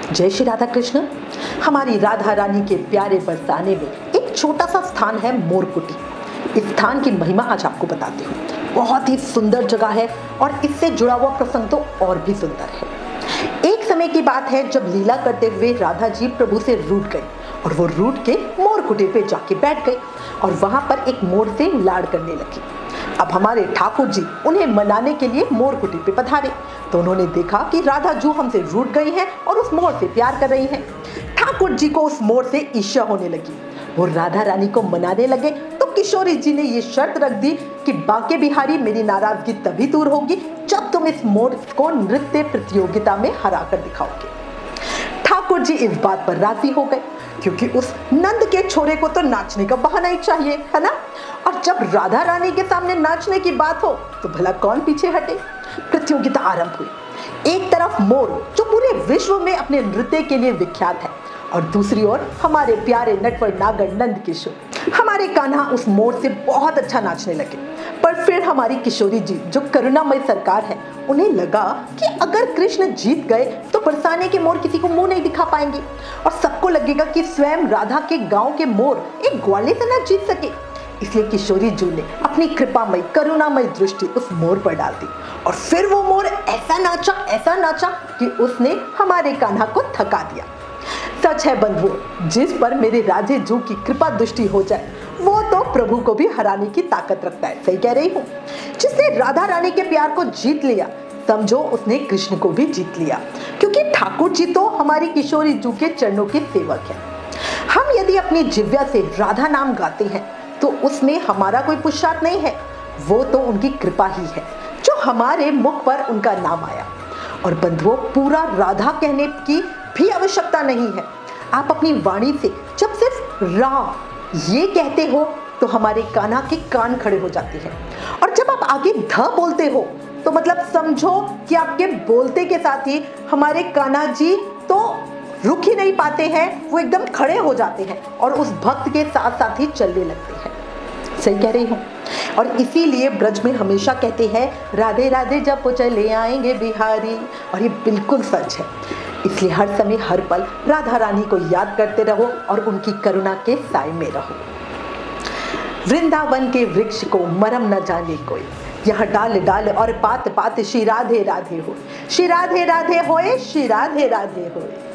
जय श्री राधा कृष्ण। हमारी राधा रानी के प्यारे बरसाने में एक छोटा सा स्थान है मोरकुटी। इस स्थान की महिमा आज आपको बताती हूँ। बहुत ही सुंदर जगह है और इससे जुड़ा हुआ प्रसंग तो और भी सुंदर है। एक समय की बात है जब लीला करते हुए राधा जी प्रभु से रूठ गई और वो रूठ के मोरकुटी पे जाके बैठ गई और वहां पर एक मोर से लाड़ करने लगी। अब हमारे ठाकुर जी उन्हें मनाने के लिए मोरकुटी पे पधारे तो उन्होंने देखा कि राधा जू हमसे रूठ गई है और उस मोर से प्यार कर रही है। ठाकुर जी को उस मोर से ईर्ष्या होने लगी। वो राधा रानी को मनाने लगे तो किशोरी जी ने ये शर्त रख दी कि बांके बिहारी, मेरी नाराजगी तभी दूर होगी जब तुम इस मोर को नृत्य प्रतियोगिता में हरा कर दिखाओगे। ठाकुर जी इस बात पर राजी हो गए क्योंकि उस नंद के छोरे को तो नाचने का बहाना ही चाहिए, है ना। और जब राधा रानी के सामने नाचने की बात हो तो भला कौन पीछे हटे। प्रतियोगिता आरंभ हुई। एक तरफ मोर जो पूरे विश्व में अपने नृत्य के लिए विख्यात है और दूसरी ओर हमारे प्यारे नटवर नागर नंद किशोर। हमारे कान्हा उस मोर से बहुत अच्छा नाचने लगे, पर फिर हमारी किशोरी जी जो करुणामय सरकार है, उन्हें लगा कि अगर कृष्ण जीत गए तो बरसाने के मोर किसी को मुंह नहीं दिखा पाएंगे और सबको लगेगा कि स्वयं राधा के गांव के मोर एक ग्वाले से न जीत सके। इसलिए किशोरी जी ने अपनी कृपामय करुणामय दृष्टि उस मोर पर डाल दी और फिर वो मोर ऐसा नाचा कि उसने हमारे कान्हा को थका दिया। सच है बंधुओं, जिस पर मेरे राधे जू की कृपा दृष्टि हो जाए वो तो प्रभु को भी हराने की ताकत रखता है। सही कह रही हूँ। जिसने राधा रानी के प्यार को जीत लिया, समझो उसने कृष्ण को भी जीत लिया, क्योंकि ठाकुर जी तो हमारी किशोरी जू के चरणों के सेवक हैं। हम यदि अपनी जिह्वा से राधा नाम गाते हैं तो उसमें हमारा कोई पुरुषार्थ नहीं है, वो तो उनकी कृपा ही है जो हमारे मुख पर उनका नाम आया। और बंधुओं, पूरा राधा कहने की भी आवश्यकता नहीं है। आप अपनी वाणी से जब सिर्फ रा ये कहते हो तो हमारे कान्हा के कान खड़े हो जाते हैं, और जब आप आगे ध बोलते हो तो मतलब समझो कि आपके बोलते के साथ ही हमारे कान्हा जी तो रुक ही नहीं पाते हैं, वो एकदम खड़े हो जाते हैं और उस भक्त के साथ साथ ही चलने लगते हैं। सही कह रही हूँ। और इसीलिए ब्रज में हमेशा कहते हैं राधे राधे जब चले आएंगे बिहारी, और ये बिल्कुल सच है। इसलिए हर समय हर पल राधा रानी को याद करते रहो और उनकी करुणा के साए में रहो। वृंदावन के वृक्ष को मरम न जाने कोई, यहाँ डाल डाल और पात पात श्री राधे राधे हो, श्री राधे राधे होए, श्री राधे राधे होए।